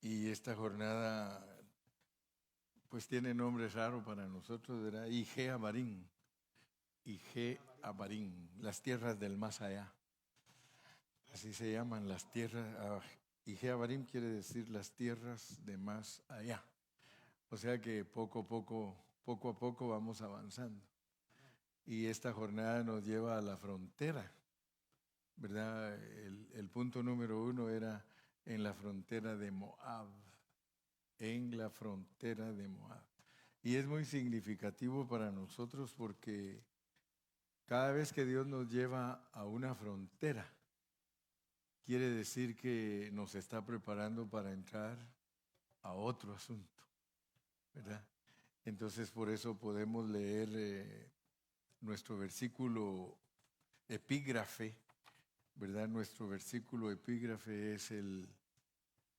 Y esta jornada pues tiene nombre raro para nosotros, ¿verdad? Ige Abarim, Ige Abarim, las tierras del más allá. Así se llaman las tierras. Ige Abarim quiere decir las tierras de más allá. O sea que poco a poco vamos avanzando. Y esta jornada nos lleva a la frontera, ¿verdad? El punto número 1 era en la frontera de Moab. En la frontera de Moab. Y es muy significativo para nosotros porque cada vez que Dios nos lleva a una frontera, quiere decir que nos está preparando para entrar a otro asunto, ¿verdad? Entonces por eso podemos leer nuestro versículo epígrafe, ¿verdad? Nuestro versículo epígrafe es el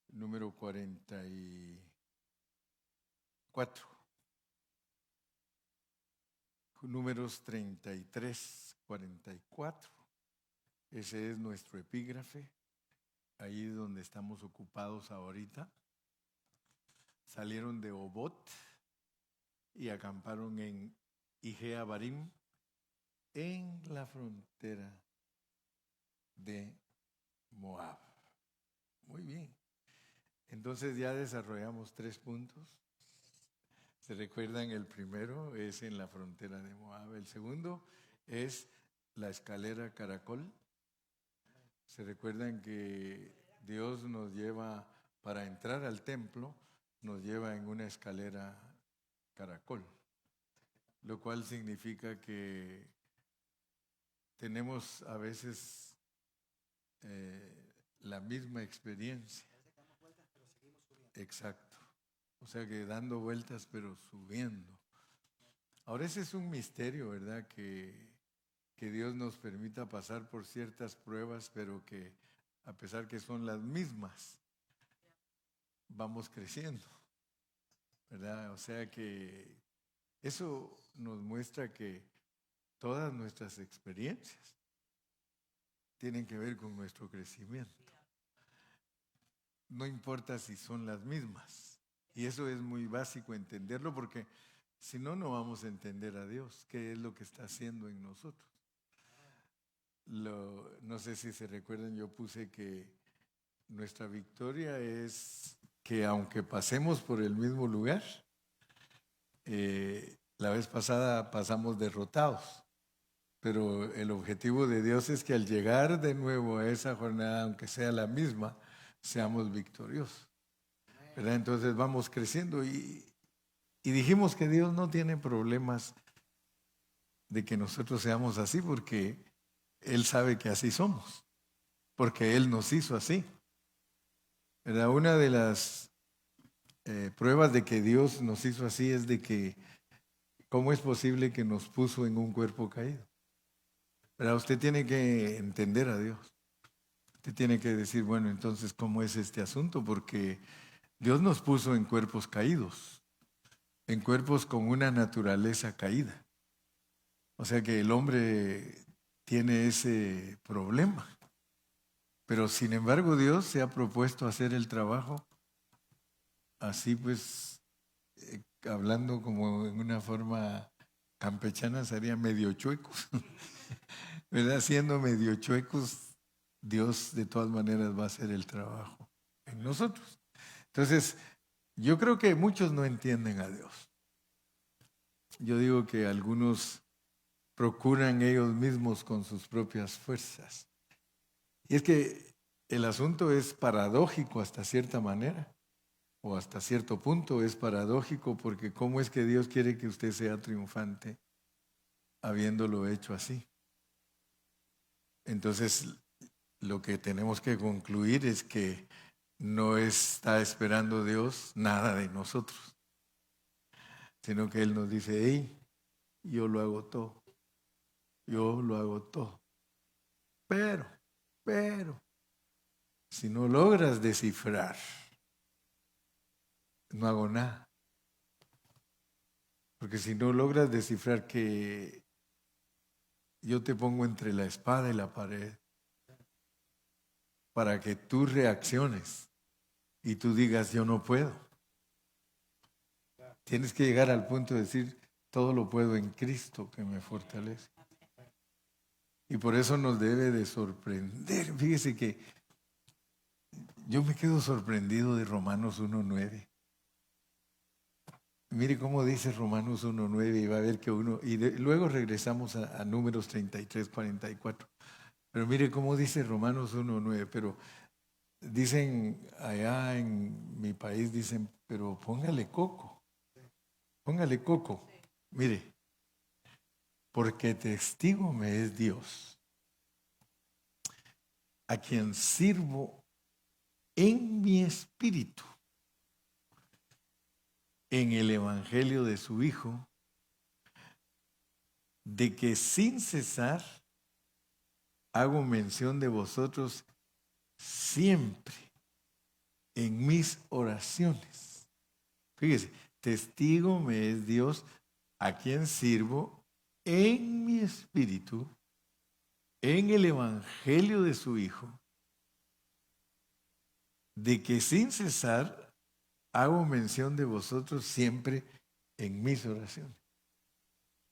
número 44. Números 33, 44. Ese es nuestro epígrafe, ahí donde estamos ocupados ahorita. Salieron de Obot y acamparon en Ije Abarim, en la frontera de Moab. Muy bien. Entonces ya desarrollamos 3 puntos. ¿Se recuerdan? El primero es en la frontera de Moab. El segundo es la escalera caracol. ¿Se recuerdan que Dios nos lleva, para entrar al templo, nos lleva en una escalera caracol? Lo cual significa que tenemos a veces la misma experiencia. Exacto. O sea que dando vueltas pero subiendo. Ahora ese es un misterio, ¿verdad? Que Dios nos permita pasar por ciertas pruebas, pero que a pesar que son las mismas, vamos creciendo, ¿verdad? O sea que eso nos muestra que todas nuestras experiencias tienen que ver con nuestro crecimiento. No importa si son las mismas. Y eso es muy básico entenderlo porque si no, no vamos a entender a Dios, qué es lo que está haciendo en nosotros. No sé si se recuerdan, yo puse que nuestra victoria es que aunque pasemos por el mismo lugar, la vez pasada pasamos derrotados, pero el objetivo de Dios es que al llegar de nuevo a esa jornada, aunque sea la misma, seamos victoriosos, ¿verdad? Entonces vamos creciendo y dijimos que Dios no tiene problemas de que nosotros seamos así porque Él sabe que así somos, porque Él nos hizo así. ¿Verdad? Una de las pruebas de que Dios nos hizo así es de que ¿cómo es posible que nos puso en un cuerpo caído? ¿Verdad? Usted tiene que entender a Dios. Usted tiene que decir, bueno, entonces, ¿cómo es este asunto? Porque Dios nos puso en cuerpos caídos, en cuerpos con una naturaleza caída. O sea que el hombre tiene ese problema. Pero sin embargo Dios se ha propuesto hacer el trabajo así pues, hablando como en una forma campechana, sería medio chuecos. ¿Verdad? Siendo medio chuecos, Dios de todas maneras va a hacer el trabajo en nosotros. Entonces, yo creo que muchos no entienden a Dios. Yo digo que algunos procuran ellos mismos con sus propias fuerzas. Y es que el asunto es paradójico hasta cierta manera, o hasta cierto punto es paradójico, porque ¿cómo es que Dios quiere que usted sea triunfante habiéndolo hecho así? Entonces, lo que tenemos que concluir es que no está esperando Dios nada de nosotros, sino que Él nos dice, hey, yo lo hago todo, yo lo hago todo. Pero, si no logras descifrar, no hago nada. Porque si no logras descifrar que yo te pongo entre la espada y la pared para que tú reacciones y tú digas, yo no puedo. Tienes que llegar al punto de decir, todo lo puedo en Cristo que me fortalece. Y por eso nos debe de sorprender. Fíjese que yo me quedo sorprendido de Romanos 1:9. Mire cómo dice Romanos 1:9 y va a ver que luego regresamos a Números 33:44. Pero mire cómo dice Romanos 1:9. Pero dicen allá en mi país, dicen, pero póngale coco. Póngale coco. Mire, porque testigo me es Dios, a quien sirvo en mi espíritu, en el evangelio de su Hijo, de que sin cesar hago mención de vosotros siempre en mis oraciones. Fíjese, testigo me es Dios, a quien sirvo en mi espíritu, en el evangelio de su Hijo, de que sin cesar hago mención de vosotros siempre en mis oraciones.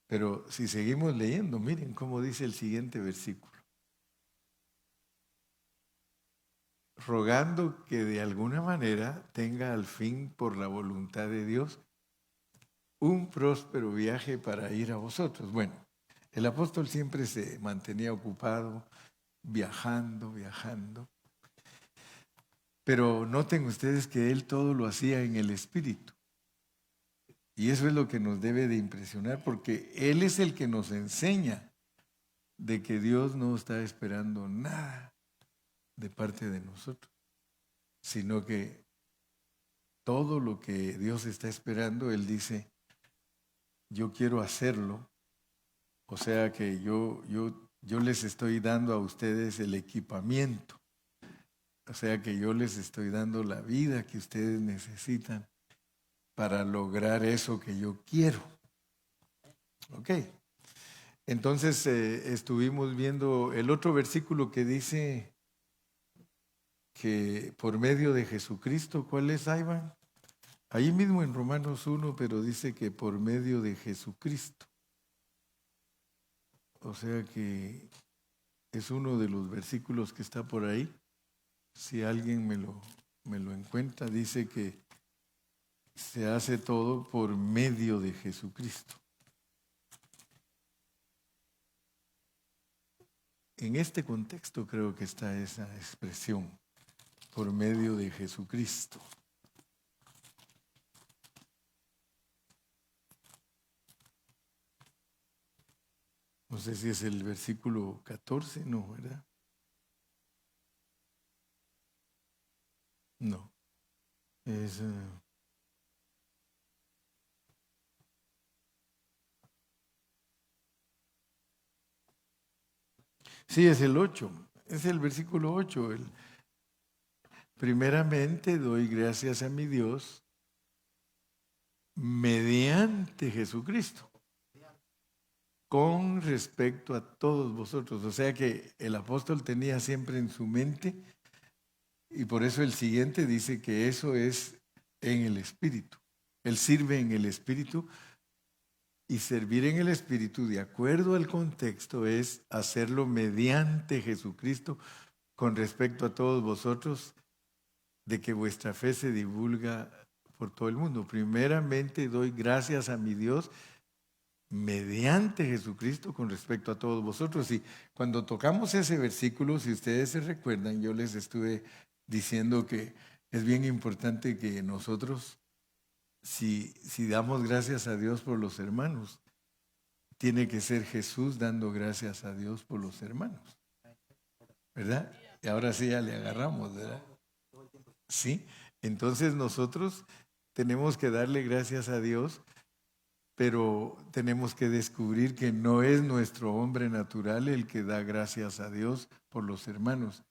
Pero si seguimos leyendo, miren cómo dice el siguiente versículo. Rogando que de alguna manera tenga al fin, por la voluntad de Dios, un próspero viaje para ir a vosotros. Bueno, el apóstol siempre se mantenía ocupado, viajando. Pero noten ustedes que él todo lo hacía en el Espíritu. Y eso es lo que nos debe de impresionar, porque Él es el que nos enseña de que Dios no está esperando nada de parte de nosotros, sino que todo lo que Dios está esperando, Él dice, yo quiero hacerlo, o sea que yo les estoy dando a ustedes el equipamiento, o sea que yo les estoy dando la vida que ustedes necesitan para lograr eso que yo quiero. Ok. Entonces estuvimos viendo el otro versículo que dice que por medio de Jesucristo, ¿cuál es, Iván? Ahí mismo en Romanos 1, pero dice que por medio de Jesucristo. O sea que es uno de los versículos que está por ahí. Si alguien me lo encuentra, dice que se hace todo por medio de Jesucristo. En este contexto creo que está esa expresión, por medio de Jesucristo. No sé si es el versículo 14, no, ¿verdad? No, es... sí, es el 8, es el versículo 8. Primeramente doy gracias a mi Dios mediante Jesucristo, con respecto a todos vosotros. O sea que el apóstol tenía siempre en su mente, y por eso el siguiente dice que eso es en el Espíritu. Él sirve en el Espíritu, y servir en el Espíritu, de acuerdo al contexto, es hacerlo mediante Jesucristo con respecto a todos vosotros, de que vuestra fe se divulga por todo el mundo. Primeramente doy gracias a mi Dios mediante Jesucristo con respecto a todos vosotros. Y cuando tocamos ese versículo, si ustedes se recuerdan, yo les estuve diciendo que es bien importante que nosotros, si damos gracias a Dios por los hermanos, tiene que ser Jesús dando gracias a Dios por los hermanos, ¿verdad? Y ahora sí ya le agarramos, ¿verdad? Sí, entonces nosotros tenemos que darle gracias a Dios, pero tenemos que descubrir que no es nuestro hombre natural el que da gracias a Dios por los hermanos,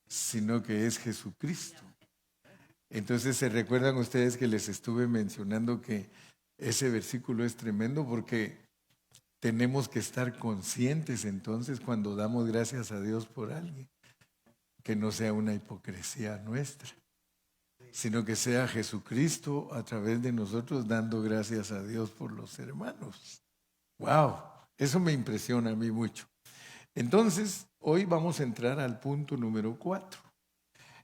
sino que es Jesucristo. Entonces, ¿se recuerdan ustedes que les estuve mencionando que ese versículo es tremendo? Porque tenemos que estar conscientes entonces cuando damos gracias a Dios por alguien, que no sea una hipocresía nuestra. sino que sea Jesucristo a través de nosotros dando gracias a Dios por los hermanos. ¡Wow! Eso me impresiona a mí mucho. Entonces, hoy vamos a entrar al punto número 4,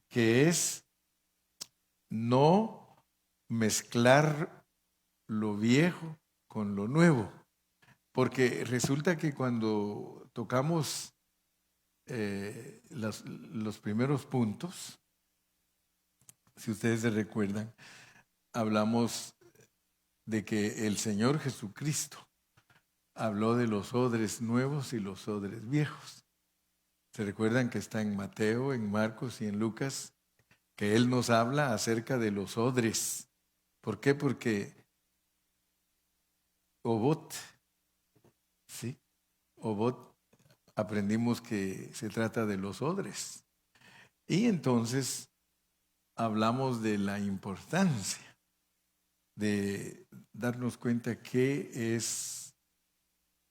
que es no mezclar lo viejo con lo nuevo. Porque resulta que cuando tocamos los primeros puntos, si ustedes se recuerdan, hablamos de que el Señor Jesucristo habló de los odres nuevos y los odres viejos. ¿Se recuerdan que está en Mateo, en Marcos y en Lucas? Que Él nos habla acerca de los odres. ¿Por qué? Porque Obot, ¿sí? Obot, aprendimos que se trata de los odres. Y entonces hablamos de la importancia de darnos cuenta qué es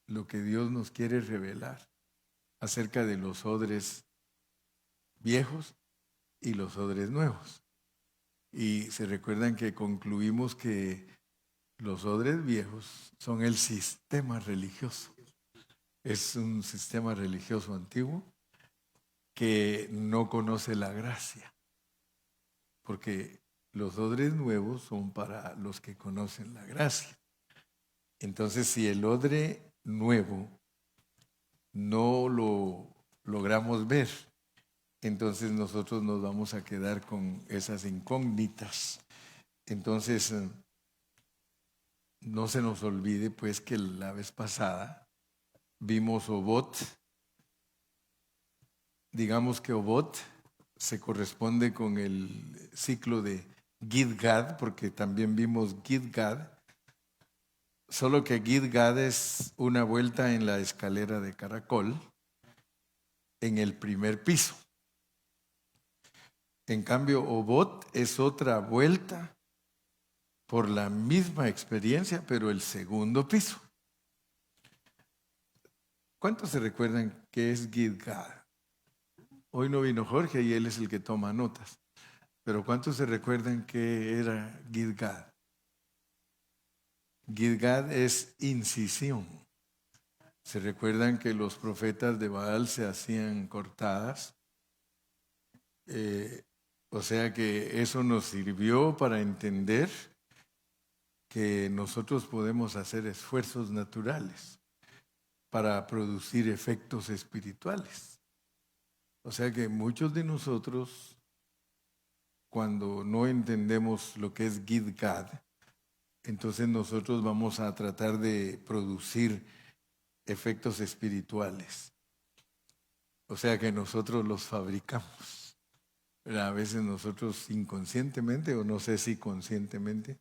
lo que Dios nos quiere revelar acerca de los odres viejos y los odres nuevos. Y se recuerdan que concluimos que los odres viejos son el sistema religioso. Es un sistema religioso antiguo que no conoce la gracia, porque los odres nuevos son para los que conocen la gracia. Entonces, si el odre nuevo no lo logramos ver, entonces nosotros nos vamos a quedar con esas incógnitas. Entonces, no se nos olvide pues que la vez pasada vimos Obot. Digamos que Obot se corresponde con el ciclo de Gidgad, porque también vimos Gidgad, solo que Gidgad es una vuelta en la escalera de caracol en el primer piso. En cambio, Obot es otra vuelta por la misma experiencia, pero el segundo piso. ¿Cuántos se recuerdan qué es Gidgad? Hoy no vino Jorge y él es el que toma notas. Pero ¿cuántos se recuerdan qué era Gidgad? Gidgad es incisión. ¿Se recuerdan que los profetas de Baal se hacían cortadas? O sea que eso nos sirvió para entender que nosotros podemos hacer esfuerzos naturales para producir efectos espirituales. O sea que muchos de nosotros, cuando no entendemos lo que es Gidgad, entonces nosotros vamos a tratar de producir efectos espirituales. O sea que nosotros los fabricamos. Pero a veces nosotros inconscientemente, o no sé si conscientemente,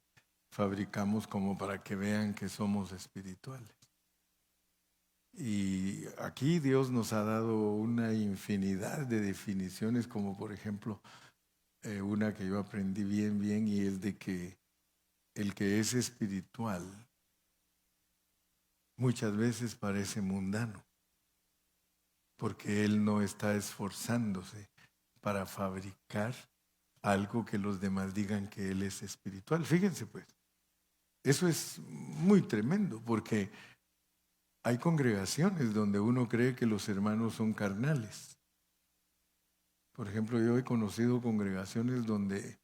fabricamos como para que vean que somos espirituales. Y aquí Dios nos ha dado una infinidad de definiciones, como por ejemplo, una que yo aprendí bien, y es de que el que es espiritual muchas veces parece mundano, porque él no está esforzándose para fabricar algo que los demás digan que él es espiritual. Fíjense pues, eso es muy tremendo, porque hay congregaciones donde uno cree que los hermanos son carnales. Por ejemplo, yo he conocido congregaciones donde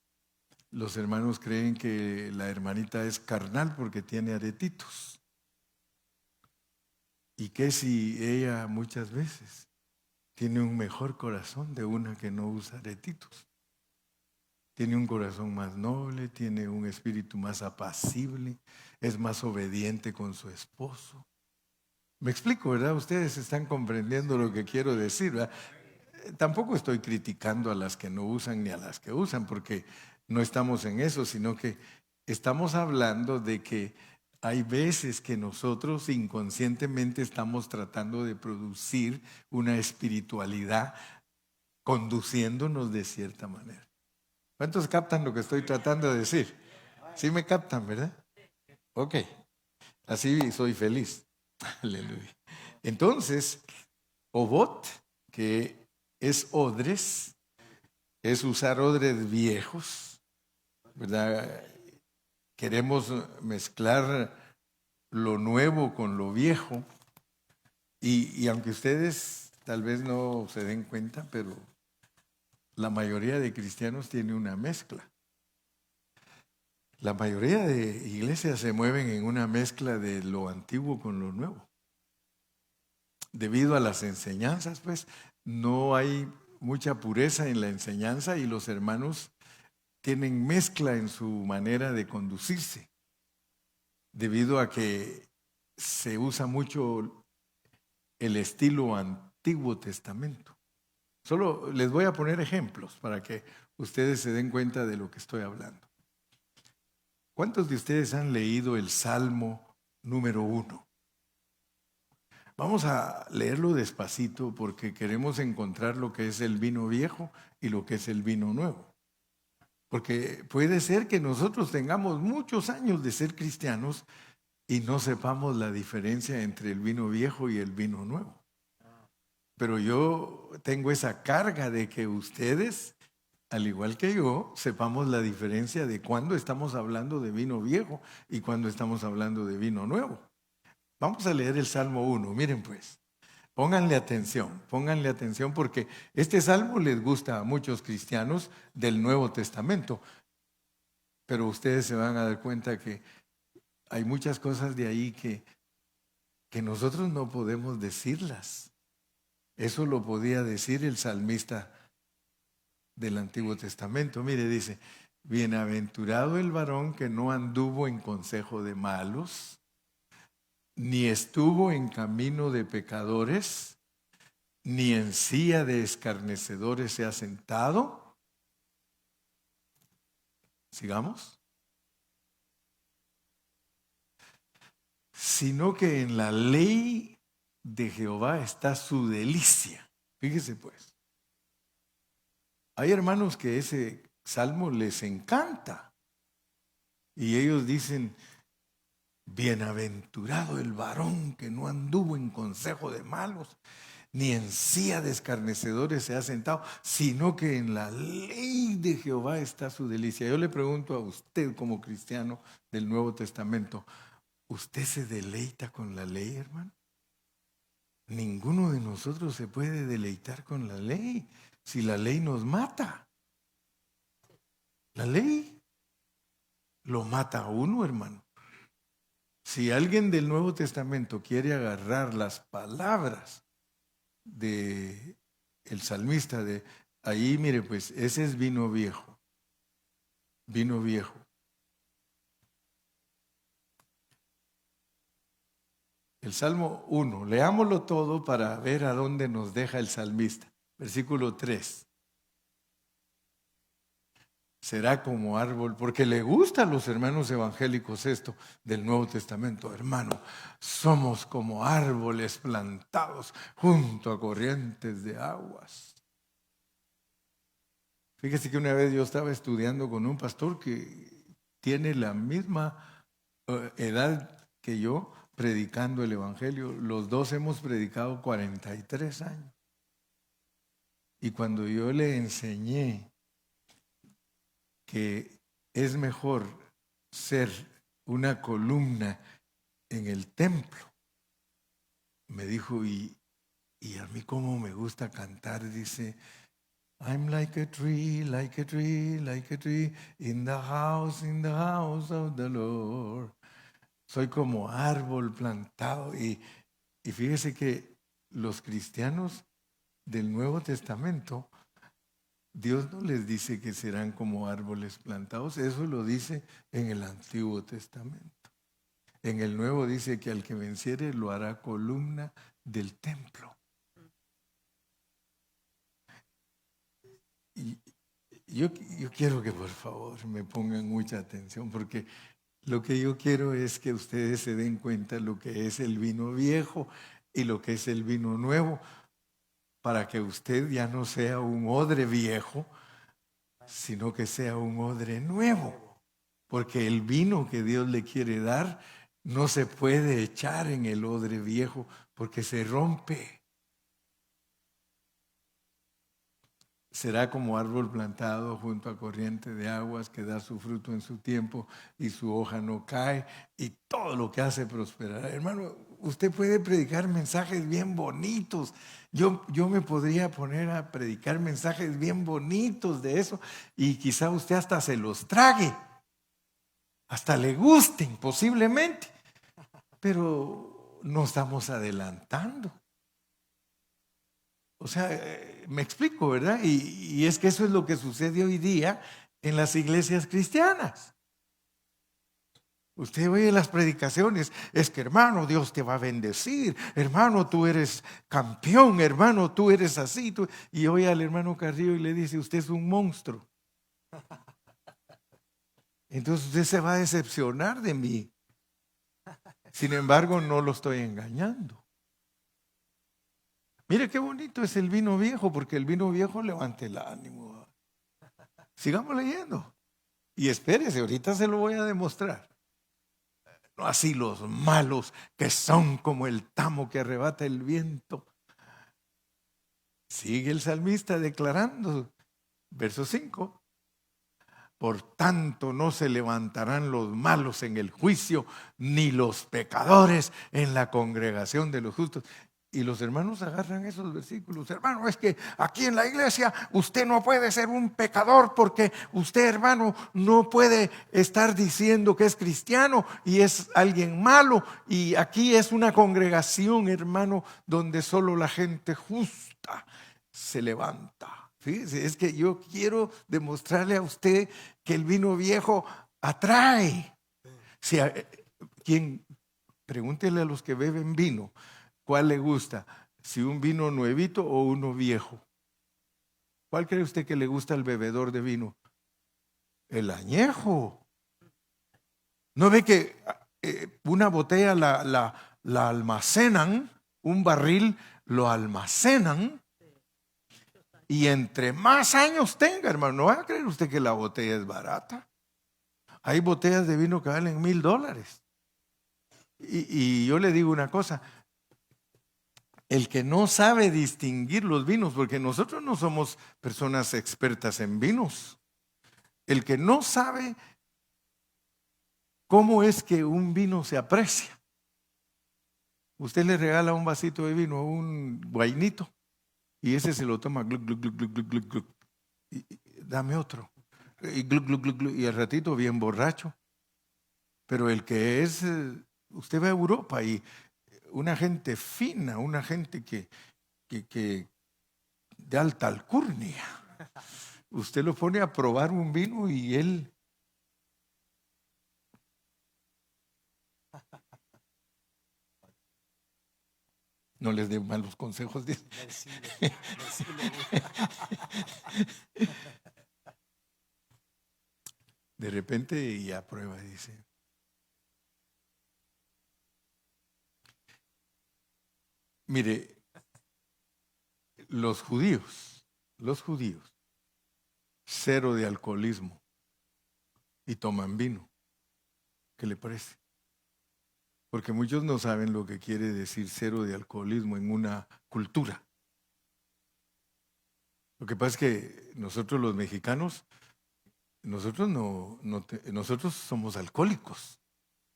los hermanos creen que la hermanita es carnal porque tiene aretitos. ¿Y qué si ella muchas veces tiene un mejor corazón de una que no usa aretitos? Tiene un corazón más noble, tiene un espíritu más apacible, es más obediente con su esposo. Me explico, ¿verdad? Ustedes están comprendiendo lo que quiero decir, ¿verdad? Tampoco estoy criticando a las que no usan ni a las que usan, porque no estamos en eso, sino que estamos hablando de que hay veces que nosotros inconscientemente estamos tratando de producir una espiritualidad conduciéndonos de cierta manera. ¿Cuántos captan lo que estoy tratando de decir? Sí me captan, ¿verdad? Ok, así soy feliz. Aleluya. Entonces, Obot, que es odres, es usar odres viejos ¿verdad? Queremos mezclar lo nuevo con lo viejo y aunque ustedes tal vez no se den cuenta, pero la mayoría de cristianos tiene una mezcla. La mayoría de iglesias se mueven en una mezcla de lo antiguo con lo nuevo. Debido a las enseñanzas, pues, no hay mucha pureza en la enseñanza y los hermanos tienen mezcla en su manera de conducirse, debido a que se usa mucho el estilo Antiguo Testamento. Solo les voy a poner ejemplos para que ustedes se den cuenta de lo que estoy hablando. ¿Cuántos de ustedes han leído el Salmo número 1? Vamos a leerlo despacito porque queremos encontrar lo que es el vino viejo y lo que es el vino nuevo. Porque puede ser que nosotros tengamos muchos años de ser cristianos y no sepamos la diferencia entre el vino viejo y el vino nuevo. Pero yo tengo esa carga de que ustedes, al igual que yo, sepamos la diferencia de cuando estamos hablando de vino viejo y cuando estamos hablando de vino nuevo. Vamos a leer el Salmo 1, miren pues, pónganle atención porque este salmo les gusta a muchos cristianos del Nuevo Testamento, pero ustedes se van a dar cuenta que hay muchas cosas de ahí que nosotros no podemos decirlas. Eso lo podía decir el salmista del Antiguo Testamento. Mire, dice, bienaventurado el varón que no anduvo en consejo de malos, ni estuvo en camino de pecadores, ni en silla de escarnecedores se ha sentado. Sigamos. Sino que en la ley de Jehová está su delicia. Fíjese pues. Hay hermanos que ese salmo les encanta. Y ellos dicen, bienaventurado el varón que no anduvo en consejo de malos, ni en silla de escarnecedores se ha sentado, sino que en la ley de Jehová está su delicia. Yo le pregunto a usted como cristiano del Nuevo Testamento, ¿usted se deleita con la ley, hermano? Ninguno de nosotros se puede deleitar con la ley si la ley nos mata. La ley lo mata a uno, hermano. Si alguien del Nuevo Testamento quiere agarrar las palabras de el salmista de ahí, mire pues, ese es vino viejo. Vino viejo. El Salmo 1, leámoslo todo para ver a dónde nos deja el salmista. Versículo 3. Será como árbol, porque le gusta a los hermanos evangélicos esto del Nuevo Testamento. Hermano, somos como árboles plantados junto a corrientes de aguas. Fíjese que una vez yo estaba estudiando con un pastor que tiene la misma edad que yo, predicando el Evangelio. Los dos hemos predicado 43 años. Y cuando yo le enseñé que es mejor ser una columna en el templo, me dijo, y a mí como me gusta cantar, dice, I'm like a tree, like a tree, like a tree, in the house of the Lord. Soy como árbol plantado. Y fíjese que los cristianos del Nuevo Testamento, Dios no les dice que serán como árboles plantados, eso lo dice en el Antiguo Testamento. En el Nuevo dice que al que venciere lo hará columna del templo. Y yo quiero que por favor me pongan mucha atención porque lo que yo quiero es que ustedes se den cuenta lo que es el vino viejo y lo que es el vino nuevo, para que usted ya no sea un odre viejo, sino que sea un odre nuevo. Porque el vino que Dios le quiere dar no se puede echar en el odre viejo porque se rompe. será como árbol plantado junto a corriente de aguas que da su fruto en su tiempo y su hoja no cae y todo lo que hace prosperar. Hermano, usted puede predicar mensajes bien bonitos. Yo me podría poner a predicar mensajes bien bonitos de eso y quizá usted hasta se los trague, hasta le gusten posiblemente, pero nos estamos adelantando. O sea, me explico, ¿verdad? Y es que eso es lo que sucede hoy día en las iglesias cristianas. Usted oye las predicaciones, es que hermano, Dios te va a bendecir, hermano, tú eres campeón, hermano, tú eres así. Y oye al hermano Carrillo y le dice, usted es un monstruo. Entonces usted se va a decepcionar de mí. Sin embargo, no lo estoy engañando. Mire qué bonito es el vino viejo, porque el vino viejo levanta el ánimo. Sigamos leyendo. Y espérese, ahorita se lo voy a demostrar. No así los malos que son como el tamo que arrebata el viento. Sigue el salmista declarando, verso 5. Por tanto no se levantarán los malos en el juicio, ni los pecadores en la congregación de los justos. Y los hermanos agarran esos versículos. Hermano, es que aquí en la iglesia usted no puede ser un pecador porque usted, hermano, no puede estar diciendo que es cristiano y es alguien malo. Y aquí es una congregación, hermano, donde solo la gente justa se levanta. Fíjese, es que yo quiero demostrarle a usted que el vino viejo atrae. Si pregúntele a los que beben vino. ¿Cuál le gusta? ¿Si un vino nuevito o uno viejo? ¿Cuál cree usted que le gusta al bebedor de vino? El añejo. ¿No ve que una botella la almacenan, un barril lo almacenan y entre más años tenga, hermano, no va a creer usted que la botella es barata. Hay botellas de vino que valen $1,000. Y yo le digo una cosa, el que no sabe distinguir los vinos, porque nosotros no somos personas expertas en vinos, el que no sabe cómo es que un vino se aprecia. Usted le regala un vasito de vino, un guainito, y ese se lo toma, gluc, gluc, gluc, gluc, gluc, gluc, gluc, y dame otro, y gluc, gluc, gluc, gluc, y al ratito bien borracho. Pero el que es, usted va a Europa y una gente fina, una gente que de alta alcurnia. Usted lo pone a probar un vino y él no les dé malos consejos. De repente ya prueba, dice. Mire, los judíos, cero de alcoholismo y toman vino. ¿Qué le parece? Porque muchos no saben lo que quiere decir cero de alcoholismo en una cultura. Lo que pasa es que nosotros los mexicanos, nosotros somos alcohólicos,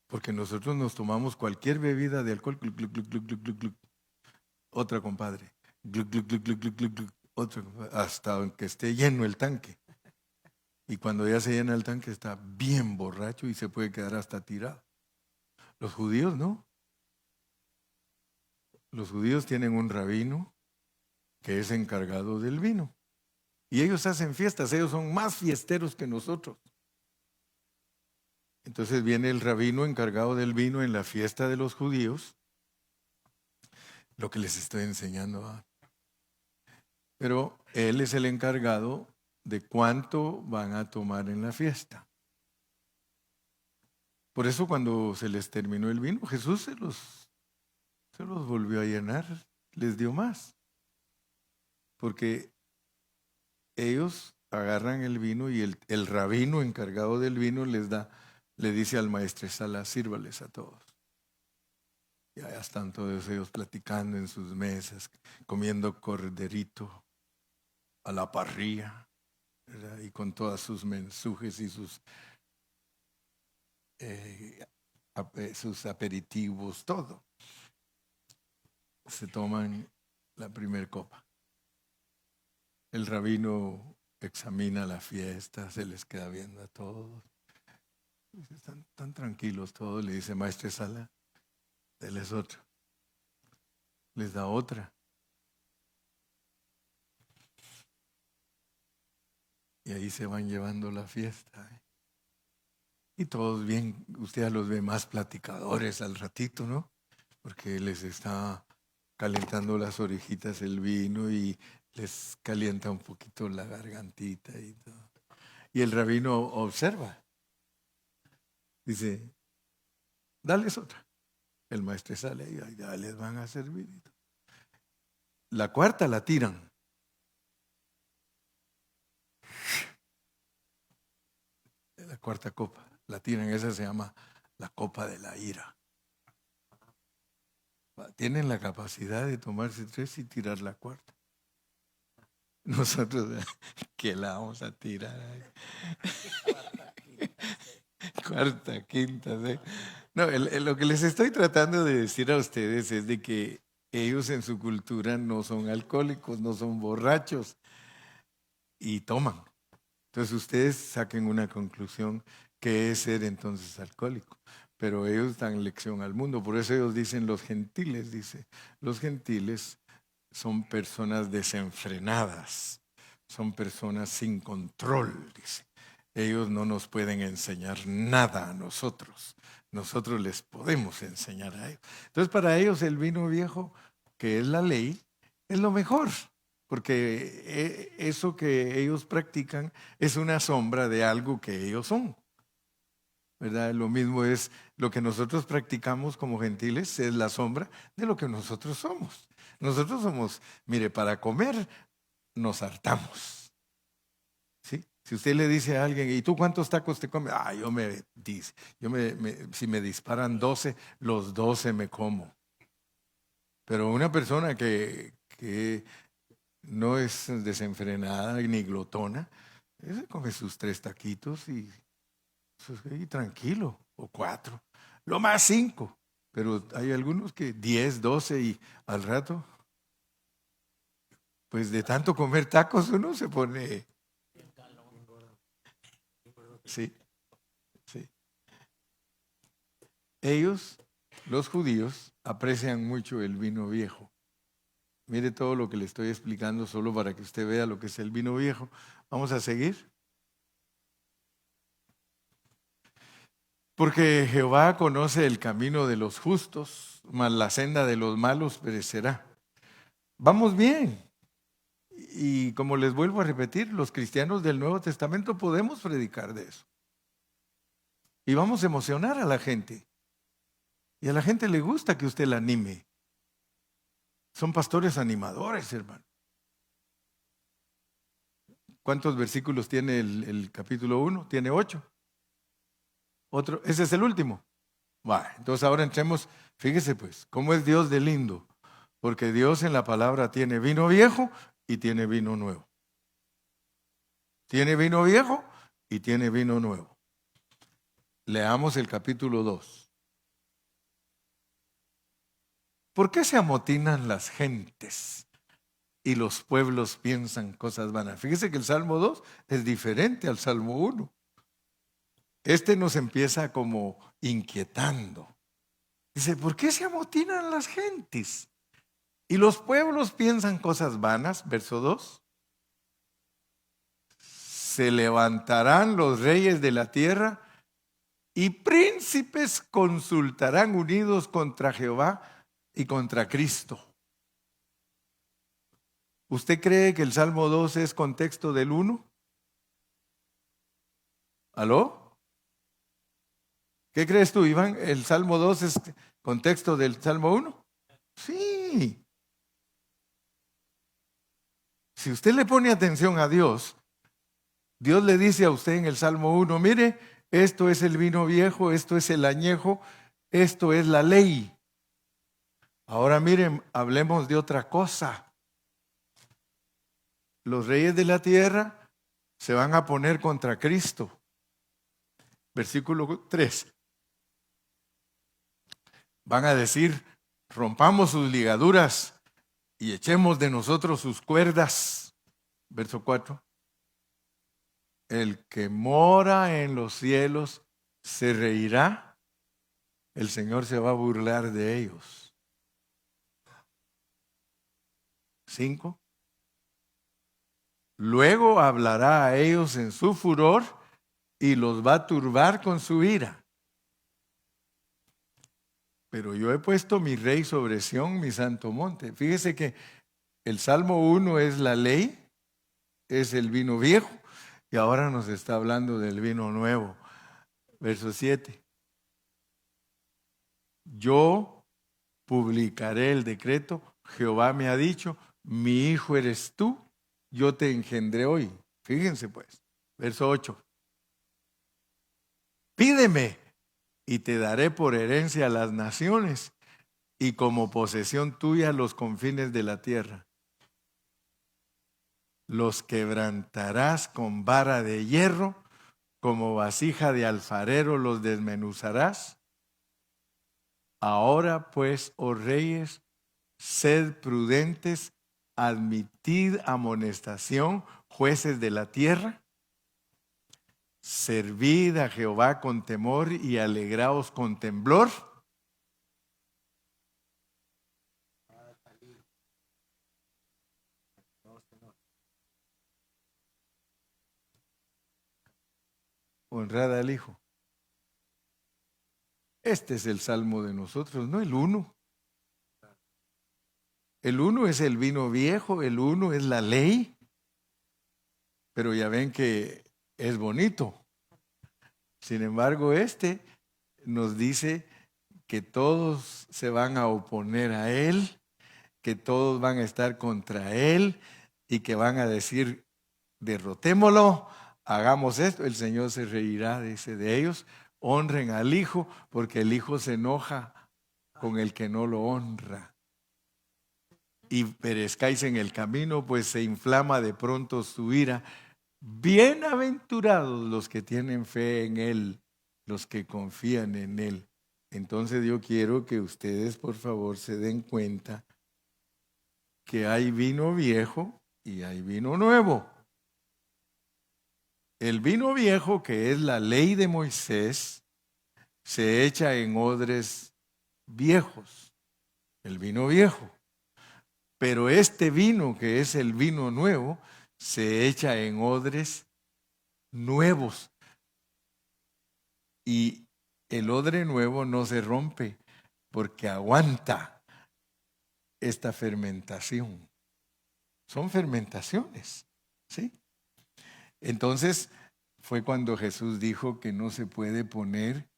porque nosotros nos tomamos cualquier bebida de alcohol, gluc, gluc, gluc, gluc, gluc, gluc, otra compadre, gluc, gluc, gluc, gluc, gluc, gluc, gluc, otra, hasta que esté lleno el tanque. Y cuando ya se llena el tanque está bien borracho y se puede quedar hasta tirado. Los judíos no. Los judíos tienen un rabino que es encargado del vino. Y ellos hacen fiestas, ellos son más fiesteros que nosotros. Entonces viene el rabino encargado del vino en la fiesta de los judíos, lo que les estoy enseñando. Pero él es el encargado de cuánto van a tomar en la fiesta. Por eso cuando se les terminó el vino, Jesús se los volvió a llenar, les dio más. Porque ellos agarran el vino y el rabino encargado del vino le dice al maestresala, sírvales a todos. Y allá están todos ellos platicando en sus mesas, comiendo corderito. a la parrilla, ¿verdad? Y con todas sus mensujes y sus aperitivos, todo. Se toman la primer copa. El rabino examina la fiesta, se les queda viendo a todos. Están tan tranquilos todos, le dice, maestresala, déles otra. Les da otra. Y ahí se van llevando la fiesta. Y todos bien, usted ya los ve más platicadores al ratito, ¿no? Porque les está calentando las orejitas el vino y les calienta un poquito la gargantita y todo. Y el rabino observa. Dice, dales otra. El maestro sale y ya les van a servir. La cuarta la tiran. La cuarta copa la tiran. Esa se llama la copa de la ira. Tienen la capacidad de tomarse 3 y tirar la cuarta. Nosotros, ¿qué la vamos a tirar? Cuarta, quinta. ¿Sí? No, lo que les estoy tratando de decir a ustedes es de que ellos en su cultura no son alcohólicos, no son borrachos y toman. Entonces ustedes saquen una conclusión que es ser entonces alcohólico. Pero ellos dan lección al mundo. Por eso ellos dicen los gentiles, dice, los gentiles son personas desenfrenadas, son personas sin control, dice. Ellos no nos pueden enseñar nada a nosotros. Nosotros les podemos enseñar a ellos. Entonces para ellos el vino viejo, que es la ley, es lo mejor. Porque eso que ellos practican es una sombra de algo que ellos son. ¿Verdad? Lo mismo es lo que nosotros practicamos como gentiles, es la sombra de lo que nosotros somos. Nosotros somos, mire, para comer nos hartamos. ¿Sí? Si usted le dice a alguien, ¿y tú cuántos tacos te comes? Si me disparan 12, los 12 me como. Pero una persona que no es desenfrenada ni glotona, ese come sus 3 taquitos y tranquilo, o 4, lo más 5, pero hay algunos que 10, 12 y al rato, pues de tanto comer tacos uno se pone, sí, sí. Ellos, los judíos, aprecian mucho el vino viejo. Mire todo lo que le estoy explicando solo para que usted vea lo que es el vino viejo. Vamos a seguir. Porque Jehová conoce el camino de los justos, mas la senda de los malos perecerá. Vamos bien. Y como les vuelvo a repetir, los cristianos del Nuevo Testamento podemos predicar de eso. Y vamos a emocionar a la gente. Y a la gente le gusta que usted la anime. Son pastores animadores, hermano. ¿Cuántos versículos tiene el capítulo 1? Tiene 8. Otro, ese es el último. Entonces ahora entremos, fíjese pues, cómo es Dios de lindo. Porque Dios en la palabra tiene vino viejo y tiene vino nuevo. Tiene vino viejo y tiene vino nuevo. Leamos el capítulo 2. ¿Por qué se amotinan las gentes y los pueblos piensan cosas vanas? Fíjese que el Salmo 2 es diferente al Salmo 1. Este nos empieza como inquietando. Dice, ¿por qué se amotinan las gentes? Y los pueblos piensan cosas vanas, verso 2. Se levantarán los reyes de la tierra y príncipes consultarán unidos contra Jehová y contra Cristo. ¿Usted cree que el Salmo 2 es contexto del 1? ¿Aló? ¿Qué crees tú, Iván? ¿El Salmo 2 es contexto del Salmo 1? Sí. Si usted le pone atención a Dios, Dios le dice a usted en el Salmo 1, mire, esto es el vino viejo, esto es el añejo, esto es la ley. Ahora miren, hablemos de otra cosa. los reyes de la tierra se van a poner contra Cristo. Versículo 3. Van a decir, rompamos sus ligaduras y echemos de nosotros sus cuerdas. Verso 4. El que mora en los cielos se reirá, el Señor se va a burlar de ellos. 5. Luego hablará a ellos en su furor y los va a turbar con su ira. Pero yo he puesto mi rey sobre Sión, mi santo monte. Fíjese que el Salmo 1 es la ley, es el vino viejo, y ahora nos está hablando del vino nuevo. Verso 7. Yo publicaré el decreto, Jehová me ha dicho, mi hijo eres tú, yo te engendré hoy. Fíjense pues, verso 8. Pídeme y te daré por herencia a las naciones y como posesión tuya los confines de la tierra. Los quebrantarás con vara de hierro, como vasija de alfarero los desmenuzarás. Ahora pues, oh reyes, sed prudentes, admitid amonestación, jueces de la tierra. Servid a Jehová con temor y alegraos con temblor. Honrad al Hijo. Este es el salmo de nosotros, no el 1. El 1 es el vino viejo, el 1 es la ley. Pero ya ven que es bonito. Sin embargo, este nos dice que todos se van a oponer a él, que todos van a estar contra él y que van a decir, derrotémoslo, hagamos esto. El Señor se reirá, dice, de ellos. Honren al Hijo, porque el Hijo se enoja con el que no lo honra. Y perezcáis en el camino, pues se inflama de pronto su ira. Bienaventurados los que tienen fe en Él, los que confían en Él. Entonces yo quiero que ustedes por favor se den cuenta que hay vino viejo y hay vino nuevo. El vino viejo, que es la ley de Moisés, se echa en odres viejos, el vino viejo. Pero este vino, que es el vino nuevo, se echa en odres nuevos. Y el odre nuevo no se rompe porque aguanta esta fermentación. Son fermentaciones, ¿sí? Entonces fue cuando Jesús dijo que no se puede poner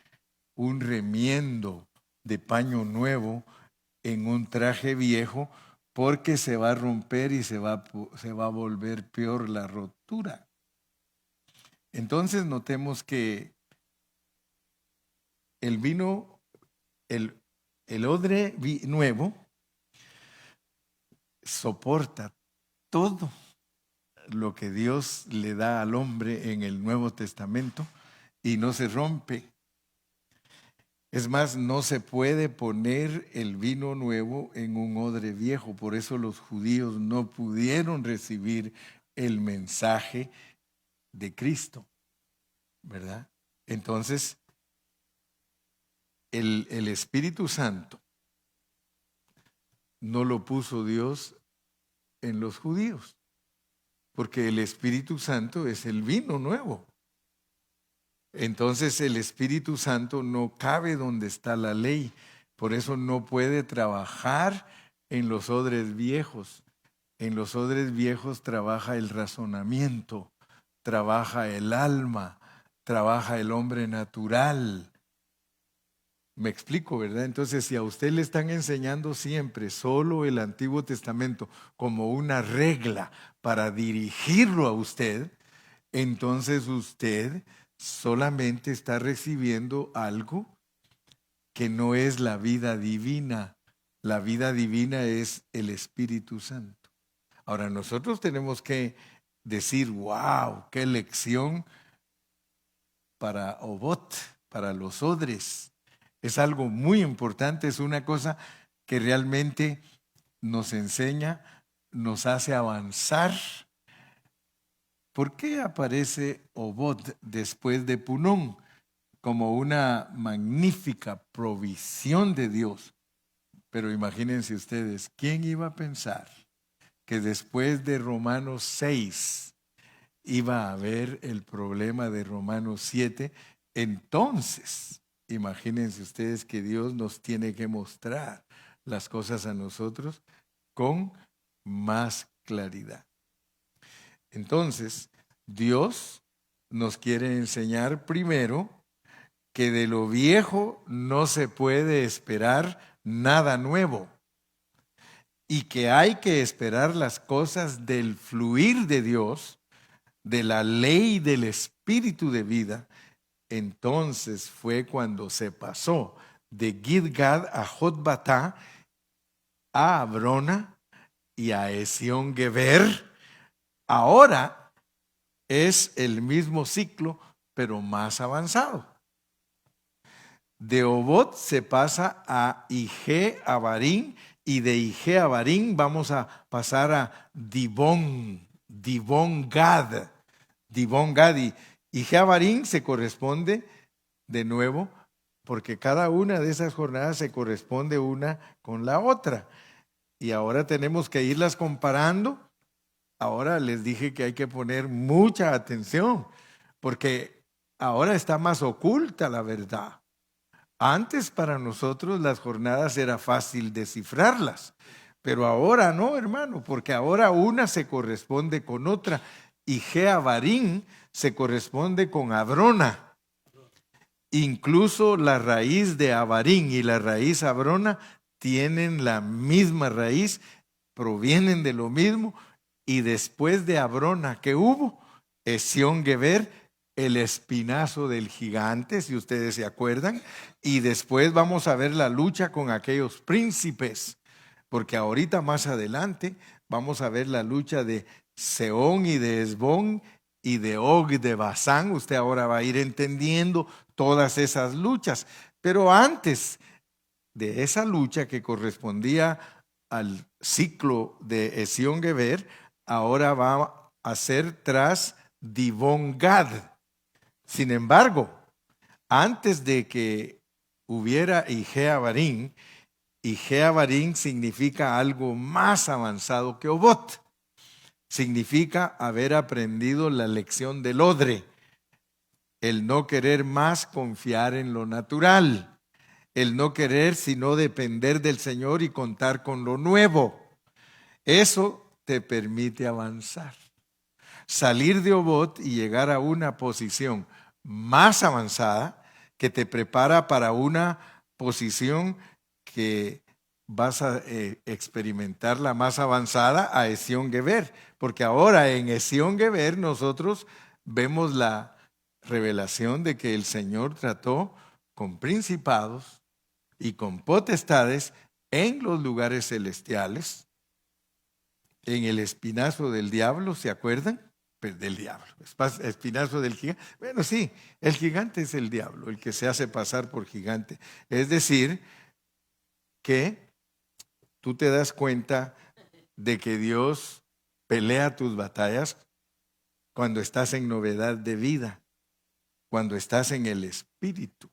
un remiendo de paño nuevo en un traje viejo porque se va a romper y se va a volver peor la rotura. Entonces notemos que el vino, el odre nuevo soporta todo lo que Dios le da al hombre en el Nuevo Testamento y no se rompe. Es más, no se puede poner el vino nuevo en un odre viejo. Por eso los judíos no pudieron recibir el mensaje de Cristo, ¿verdad? Entonces, el Espíritu Santo no lo puso Dios en los judíos, porque el Espíritu Santo es el vino nuevo. Entonces el Espíritu Santo no cabe donde está la ley, por eso no puede trabajar en los odres viejos. En los odres viejos trabaja el razonamiento, trabaja el alma, trabaja el hombre natural. Me explico, ¿verdad? Entonces, si a usted le están enseñando siempre solo el Antiguo Testamento como una regla para dirigirlo a usted, entonces usted solamente está recibiendo algo que no es la vida divina. La vida divina es el Espíritu Santo. Ahora nosotros tenemos que decir, wow, qué lección para Obot, para los odres. Es algo muy importante, es una cosa que realmente nos enseña, nos hace avanzar. ¿Por qué aparece Obot después de Punón como una magnífica provisión de Dios? Pero imagínense ustedes, ¿quién iba a pensar que después de Romanos 6 iba a haber el problema de Romanos 7? Entonces, imagínense ustedes que Dios nos tiene que mostrar las cosas a nosotros con más claridad. Entonces, Dios nos quiere enseñar primero que de lo viejo no se puede esperar nada nuevo y que hay que esperar las cosas del fluir de Dios, de la ley del espíritu de vida. Entonces fue cuando se pasó de Gidgad a Jotbatá, a Abrona y a Esión Geber. Ahora es el mismo ciclo, pero más avanzado. De Obot se pasa a Ige Abarín, y de Ige Abarín vamos a pasar a Dibón Gad. Dibón Gad, y Ige Abarín se corresponde de nuevo, porque cada una de esas jornadas se corresponde una con la otra. Y ahora tenemos que irlas comparando. Ahora les dije que hay que poner mucha atención, porque ahora está más oculta la verdad. Antes para nosotros las jornadas era fácil descifrarlas, pero ahora no, hermano, porque ahora una se corresponde con otra, y Geabarín se corresponde con Abrona. Incluso la raíz de Abarín y la raíz Abrona tienen la misma raíz, provienen de lo mismo, y después de Abrona que hubo, Esión Geber, el espinazo del gigante, si ustedes se acuerdan, y después vamos a ver la lucha con aquellos príncipes, porque ahorita más adelante vamos a ver la lucha de Sehón y de Hesbón y de Og de Basán. Usted ahora va a ir entendiendo todas esas luchas, pero antes de esa lucha que correspondía al ciclo de Esión Geber, ahora va a ser tras Dibón Gad. Sin embargo, antes de que hubiera Ige-Abarín significa algo más avanzado que Obot. Significa haber aprendido la lección del odre, el no querer más confiar en lo natural, el no querer sino depender del Señor y contar con lo nuevo. Eso te permite avanzar. Salir de Obot y llegar a una posición más avanzada que te prepara para una posición que vas a experimentar la más avanzada a Esión Geber, porque ahora en Esión Geber nosotros vemos la revelación de que el Señor trató con principados y con potestades en los lugares celestiales, en el espinazo del diablo, ¿se acuerdan? Del diablo, espinazo del gigante. Bueno, sí, el gigante es el diablo, el que se hace pasar por gigante. Es decir, que tú te das cuenta de que Dios pelea tus batallas cuando estás en novedad de vida, cuando estás en el Espíritu.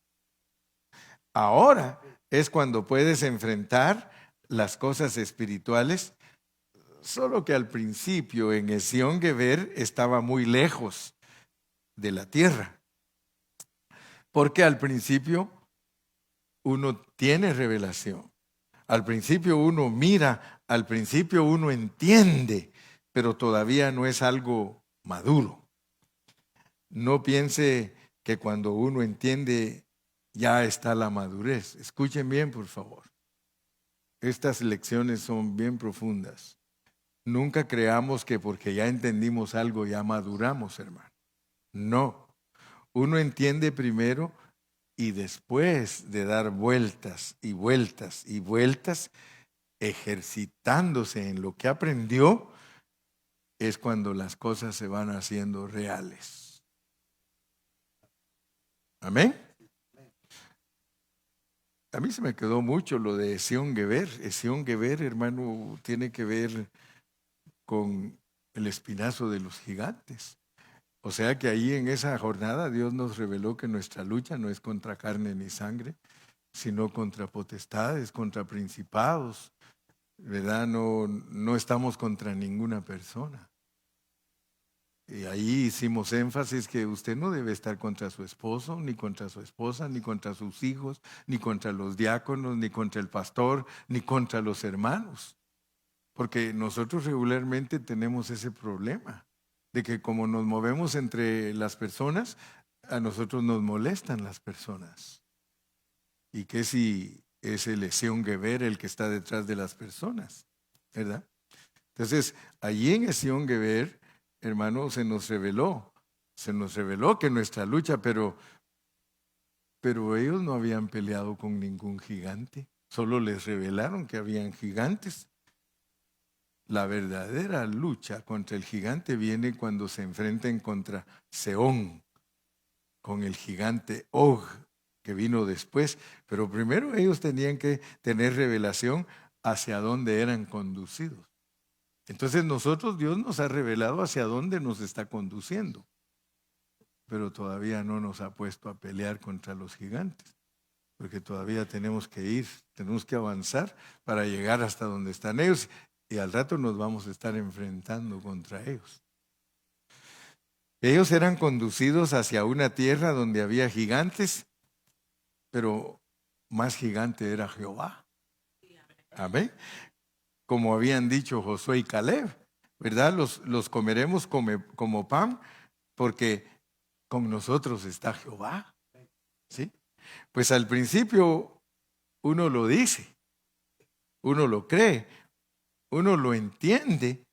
Ahora es cuando puedes enfrentar las cosas espirituales, solo que al principio en Esión Geber estaba muy lejos de la tierra, porque al principio uno tiene revelación, al principio uno mira, al principio uno entiende, pero todavía no es algo maduro. No piense que cuando uno entiende ya está la madurez. Escuchen bien, por favor. Estas lecciones son bien profundas. Nunca creamos que porque ya entendimos algo ya maduramos, hermano. No. Uno entiende primero y después de dar vueltas y vueltas y vueltas, ejercitándose en lo que aprendió, es cuando las cosas se van haciendo reales. Amén. A mí se me quedó mucho lo de Ezión Geber. Ezión Geber, hermano, tiene que ver con el espinazo de los gigantes. O sea que ahí en esa jornada Dios nos reveló que nuestra lucha no es contra carne ni sangre, sino contra potestades, contra principados, ¿verdad? No estamos contra ninguna persona. Y ahí hicimos énfasis que usted no debe estar contra su esposo, ni contra su esposa, ni contra sus hijos, ni contra los diáconos, ni contra el pastor, ni contra los hermanos. Porque nosotros regularmente tenemos ese problema, de que como nos movemos entre las personas, a nosotros nos molestan las personas. Y que si es el Ezión Geber el que está detrás de las personas, ¿verdad? Entonces, allí en Ezión Geber, hermano, se nos reveló que nuestra lucha, pero ellos no habían peleado con ningún gigante, solo les revelaron que habían gigantes. La verdadera lucha contra el gigante viene cuando se enfrenten contra Seón, con el gigante Og, que vino después. Pero primero ellos tenían que tener revelación hacia dónde eran conducidos. Entonces nosotros, Dios nos ha revelado hacia dónde nos está conduciendo, pero todavía no nos ha puesto a pelear contra los gigantes, porque todavía tenemos que ir, tenemos que avanzar para llegar hasta donde están ellos, y al rato nos vamos a estar enfrentando contra ellos. Ellos eran conducidos hacia una tierra donde había gigantes, pero más gigante era Jehová. Amén. Como habían dicho Josué y Caleb, ¿verdad? Los comeremos como pan, porque con nosotros está Jehová. ¿Sí? Pues al principio uno lo dice, uno lo cree, uno lo entiende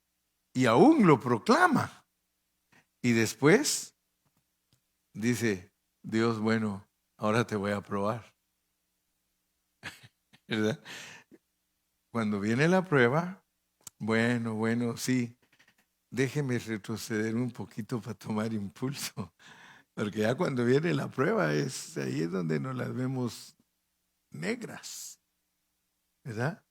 y aún lo proclama. Y después dice, Dios, bueno, ahora te voy a probar. ¿Verdad? Cuando viene la prueba, bueno, sí, déjeme retroceder un poquito para tomar impulso, porque ya cuando viene la prueba ahí es donde nos las vemos negras, ¿verdad?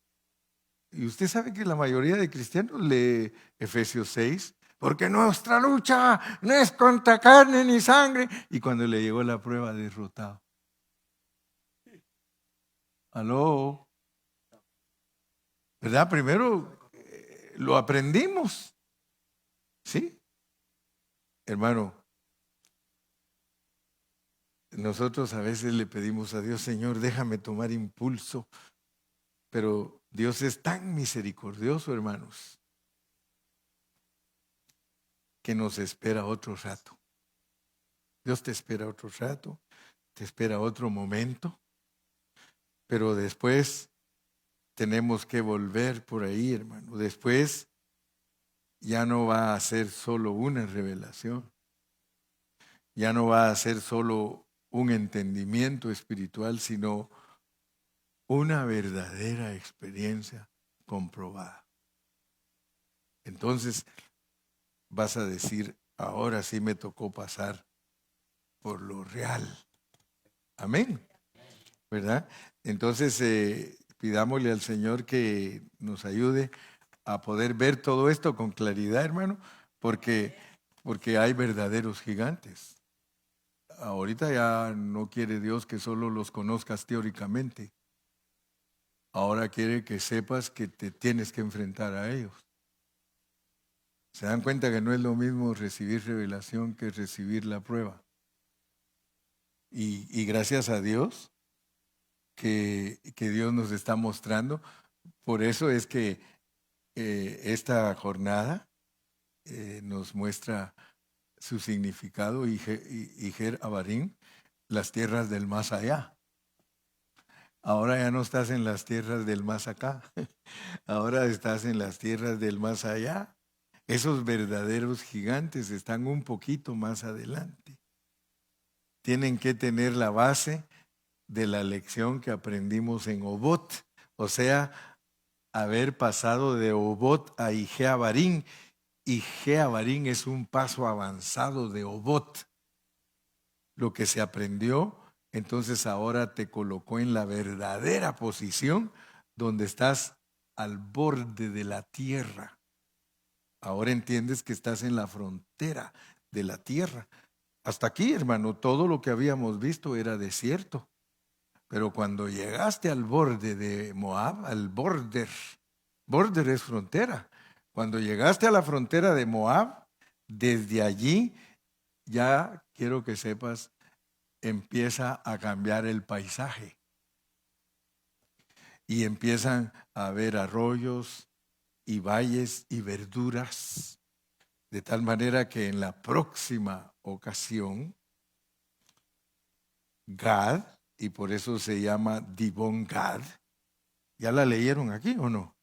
Y usted sabe que la mayoría de cristianos lee Efesios 6, porque nuestra lucha no es contra carne ni sangre, y cuando le llegó la prueba, derrotado. Aló, ¿verdad? Primero lo aprendimos, ¿sí? Hermano, nosotros a veces le pedimos a Dios, Señor, déjame tomar impulso, pero Dios es tan misericordioso, hermanos, que nos espera otro rato. Dios te espera otro rato, te espera otro momento, pero después tenemos que volver por ahí, hermano. Después ya no va a ser solo una revelación, ya no va a ser solo un entendimiento espiritual, sino una verdadera experiencia comprobada. Entonces vas a decir, ahora sí me tocó pasar por lo real. Amén. ¿Verdad? Entonces pidámosle al Señor que nos ayude a poder ver todo esto con claridad, hermano, porque hay verdaderos gigantes. Ahorita ya no quiere Dios que solo los conozcas teóricamente. Ahora quiere que sepas que te tienes que enfrentar a ellos. Se dan cuenta que no es lo mismo recibir revelación que recibir la prueba. Y gracias a Dios que Dios nos está mostrando. Por eso es que esta jornada nos muestra su significado, Ijer Abarim, las tierras del más allá. Ahora ya no estás en las tierras del más acá, ahora estás en las tierras del más allá. Esos verdaderos gigantes están un poquito más adelante. Tienen que tener la base de la lección que aprendimos en Obot, o sea, haber pasado de Obot a Ije Abarim, y Jeabarín es un paso avanzado de Obot. Lo que se aprendió, entonces ahora te colocó en la verdadera posición donde estás al borde de la tierra. Ahora entiendes que estás en la frontera de la tierra. Hasta aquí, hermano, todo lo que habíamos visto era desierto. Pero cuando llegaste al borde de Moab, al border es frontera. Cuando llegaste a la frontera de Moab, desde allí ya quiero que sepas, empieza a cambiar el paisaje. Y empiezan a haber arroyos y valles y verduras. De tal manera que en la próxima ocasión, Gad, y por eso se llama Dibón Gad, ¿ya la leyeron aquí o no?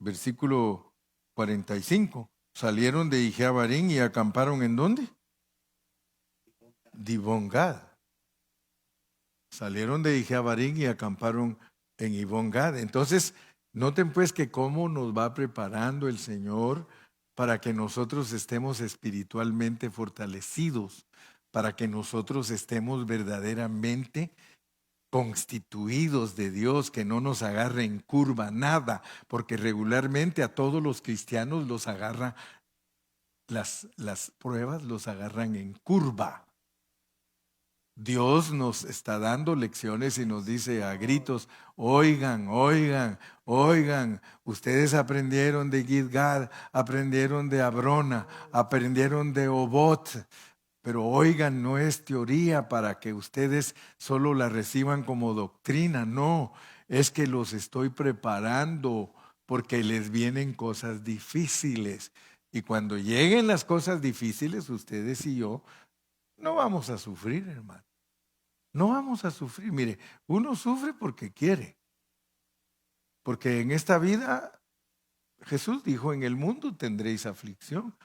Versículo 45. Salieron de Ijeabarín y acamparon ¿en dónde? Dibón Gad. Salieron de Ijeabarín y acamparon en Dibón Gad. Entonces, noten pues que cómo nos va preparando el Señor para que nosotros estemos espiritualmente fortalecidos, para que nosotros estemos verdaderamente constituidos de Dios, que no nos agarre en curva nada, porque regularmente a todos los cristianos los agarra, las pruebas los agarran en curva. Dios nos está dando lecciones y nos dice a gritos, oigan, oigan, oigan, ustedes aprendieron de Gidgal, aprendieron de Abrona, aprendieron de Obot, pero oigan, no es teoría para que ustedes solo la reciban como doctrina, no, es que los estoy preparando porque les vienen cosas difíciles. Y cuando lleguen las cosas difíciles, ustedes y yo no vamos a sufrir, hermano. No vamos a sufrir. Mire, uno sufre porque quiere. Porque en esta vida, Jesús dijo, en el mundo tendréis aflicción.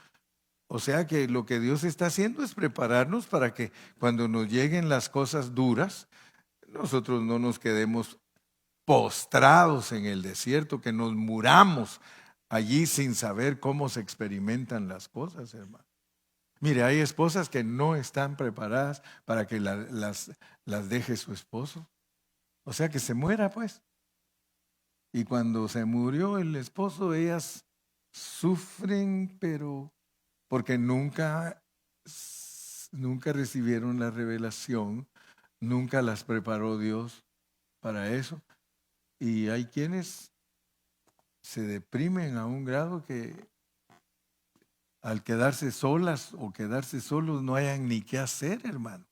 O sea que lo que Dios está haciendo es prepararnos para que cuando nos lleguen las cosas duras, nosotros no nos quedemos postrados en el desierto, que nos muramos allí sin saber cómo se experimentan las cosas, hermano. Mire, hay esposas que no están preparadas para que las deje su esposo. O sea que se muera, pues. Y cuando se murió el esposo, ellas sufren, pero porque nunca recibieron la revelación, nunca las preparó Dios para eso. Y hay quienes se deprimen a un grado que al quedarse solas o quedarse solos no hayan ni qué hacer, hermano.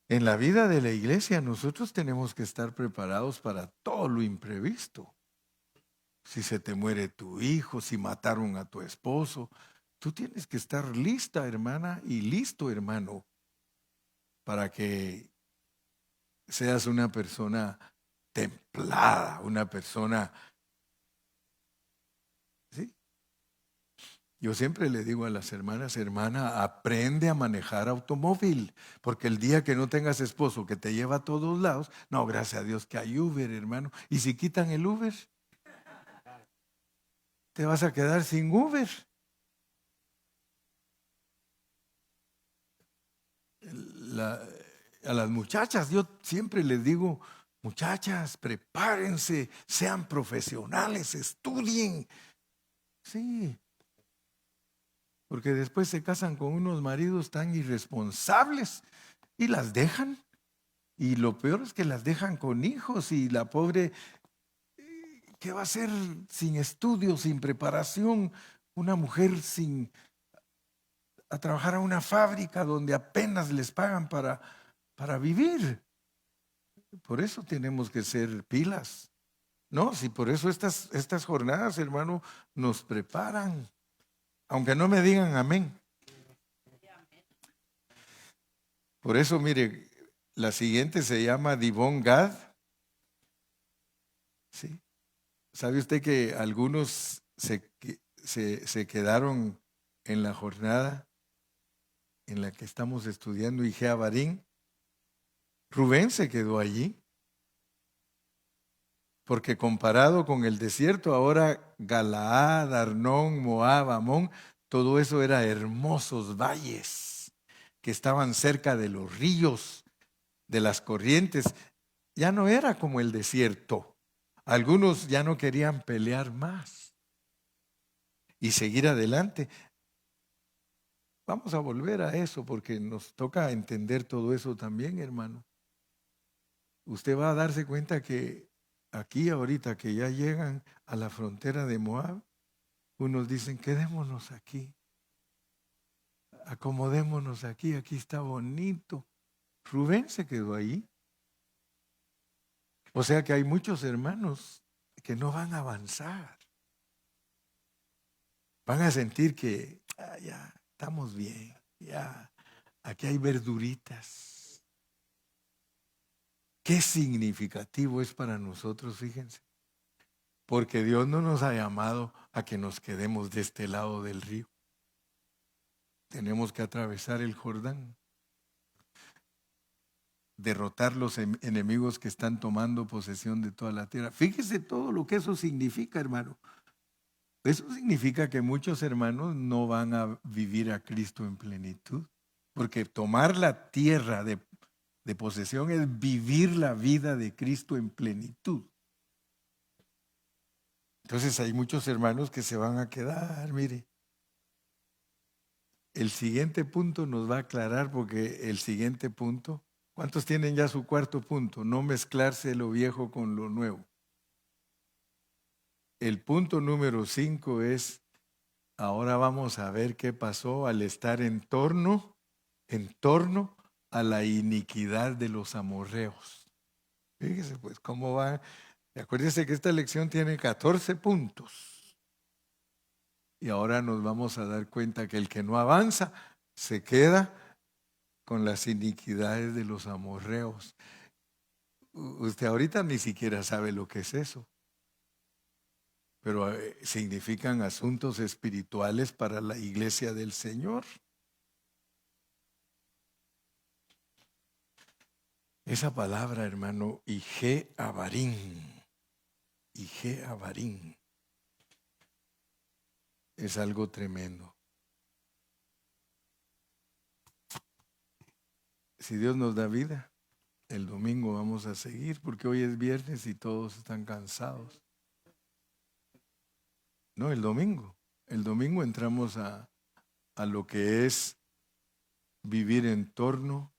En la vida de la iglesia nosotros tenemos que estar preparados para todo lo imprevisto. Si se te muere tu hijo, si mataron a tu esposo, tú tienes que estar lista, hermana, y listo, hermano, para que seas una persona templada, una persona, ¿sí? Yo siempre le digo a las hermanas, hermana, aprende a manejar automóvil, porque el día que no tengas esposo que te lleva a todos lados, no, gracias a Dios que hay Uber, hermano. Y si quitan el Uber, te vas a quedar sin Uber. A las muchachas, yo siempre les digo, muchachas, prepárense, sean profesionales, estudien. Sí, porque después se casan con unos maridos tan irresponsables y las dejan. Y lo peor es que las dejan con hijos y la pobre, ¿qué va a hacer sin estudios, sin preparación? Una mujer sin a trabajar a una fábrica donde apenas les pagan para vivir. Por eso tenemos que ser pilas. No, si por eso estas jornadas, hermano, nos preparan. Aunque no me digan amén. Por eso, mire, la siguiente se llama Dibón Gad. ¿Sí? ¿Sabe usted que algunos se quedaron en la jornada en la que estamos estudiando Ijeabarín? Rubén se quedó allí. porque comparado con el desierto, ahora Galaad, Arnón, Moab, Amón, todo eso era hermosos valles que estaban cerca de los ríos, de las corrientes. Ya no era como el desierto. Algunos ya no querían pelear más y seguir adelante. Vamos a volver a eso porque nos toca entender todo eso también, hermano. Usted va a darse cuenta que aquí ahorita que ya llegan a la frontera de Moab, unos dicen, quedémonos aquí, acomodémonos aquí, aquí está bonito. Rubén se quedó ahí. O sea que hay muchos hermanos que no van a avanzar. Van a sentir que ya estamos bien, ya aquí hay verduritas. Qué significativo es para nosotros, fíjense. Porque Dios no nos ha llamado a que nos quedemos de este lado del río. Tenemos que atravesar el Jordán, derrotar los enemigos que están tomando posesión de toda la tierra. Fíjese todo lo que eso significa, hermano. Eso significa que muchos hermanos no van a vivir a Cristo en plenitud, porque tomar la tierra de posesión es vivir la vida de Cristo en plenitud. Entonces hay muchos hermanos que se van a quedar, mire. El siguiente punto nos va a aclarar porque el siguiente punto, ¿cuántos tienen ya su cuarto punto? No mezclarse lo viejo con lo nuevo. El punto número 5 es, ahora vamos a ver qué pasó al estar en torno a la iniquidad de los amorreos. Fíjese pues cómo va. Acuérdense que esta lección tiene 14 puntos. Y ahora nos vamos a dar cuenta que el que no avanza se queda con las iniquidades de los amorreos. Usted ahorita ni siquiera sabe lo que es eso, pero significan asuntos espirituales para la iglesia del Señor. Esa palabra, hermano, Ije Abarín, es algo tremendo. Si Dios nos da vida, el domingo vamos a seguir porque hoy es viernes y todos están cansados. No, el domingo. El domingo entramos a lo que es vivir en torno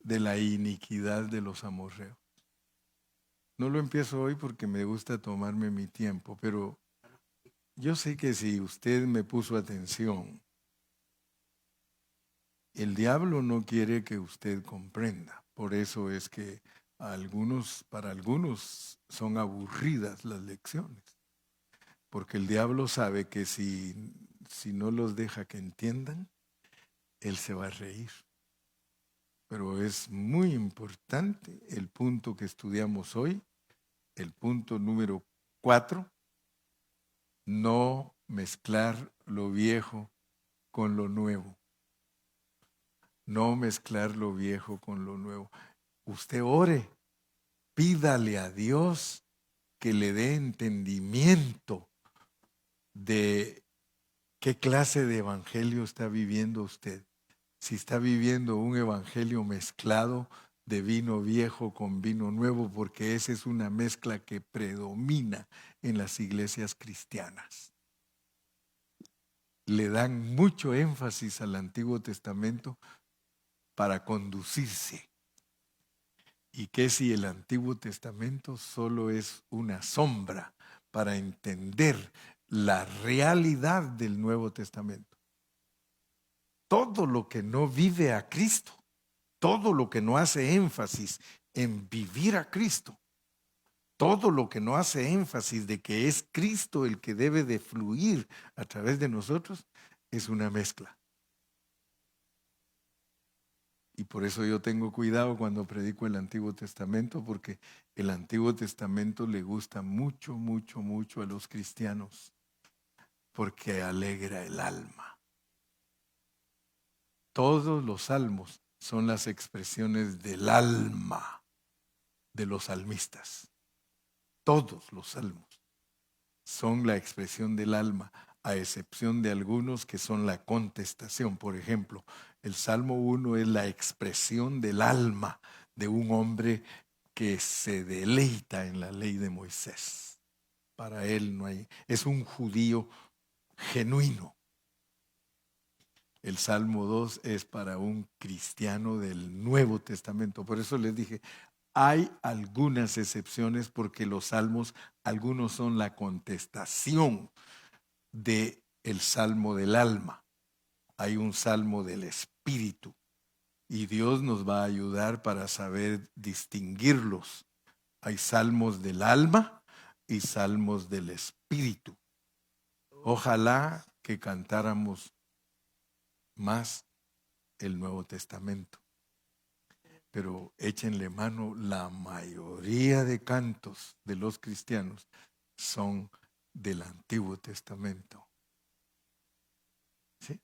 de la iniquidad de los amorreos. No lo empiezo hoy porque me gusta tomarme mi tiempo, pero yo sé que si usted me puso atención, el diablo no quiere que usted comprenda. Por eso es que para algunos son aburridas las lecciones. Porque el diablo sabe que si no los deja que entiendan, él se va a reír. Pero es muy importante el punto que estudiamos hoy, el punto número 4, no mezclar lo viejo con lo nuevo. No mezclar lo viejo con lo nuevo. Usted ore, pídale a Dios que le dé entendimiento de qué clase de evangelio está viviendo usted. Si está viviendo un evangelio mezclado de vino viejo con vino nuevo, porque esa es una mezcla que predomina en las iglesias cristianas. Le dan mucho énfasis al Antiguo Testamento para conducirse. Y que si el Antiguo Testamento solo es una sombra para entender la realidad del Nuevo Testamento. Todo lo que no vive a Cristo, todo lo que no hace énfasis en vivir a Cristo, todo lo que no hace énfasis de que es Cristo el que debe de fluir a través de nosotros, es una mezcla. Y por eso yo tengo cuidado cuando predico el Antiguo Testamento, porque el Antiguo Testamento le gusta mucho, mucho, mucho a los cristianos, porque alegra el alma. Todos los salmos son las expresiones del alma de los salmistas. todos los salmos son la expresión del alma, a excepción de algunos que son la contestación. Por ejemplo, el Salmo 1 es la expresión del alma de un hombre que se deleita en la ley de Moisés. Para él no hay, es un judío genuino. El Salmo 2 es para un cristiano del Nuevo Testamento. Por eso les dije, hay algunas excepciones porque los salmos, algunos son la contestación del salmo del alma. Hay un salmo del espíritu y Dios nos va a ayudar para saber distinguirlos. Hay salmos del alma y salmos del espíritu. Ojalá que cantáramos más el Nuevo Testamento. Pero échenle mano, la mayoría de cantos de los cristianos son del Antiguo Testamento. ¿Sí?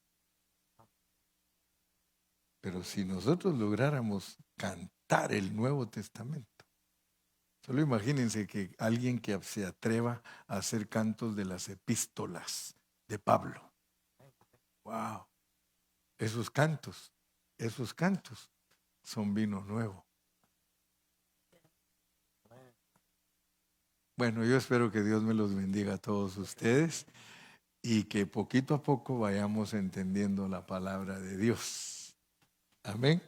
Pero si nosotros lográramos cantar el Nuevo Testamento, solo imagínense que alguien que se atreva a hacer cantos de las epístolas de Pablo. ¡Wow! Esos cantos son vino nuevo. Bueno, yo espero que Dios me los bendiga a todos ustedes y que poquito a poco vayamos entendiendo la palabra de Dios. Amén.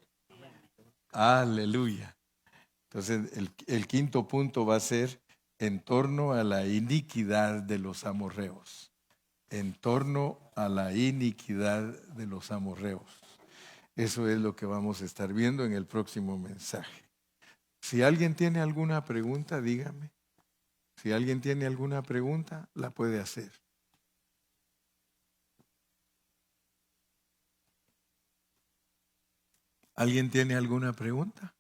Aleluya. Entonces, el quinto punto va a ser en torno a la iniquidad de los amorreos. En torno a la iniquidad de los amorreos. Eso es lo que vamos a estar viendo en el próximo mensaje. Si alguien tiene alguna pregunta, dígame. Si alguien tiene alguna pregunta, la puede hacer. ¿Alguien tiene alguna pregunta?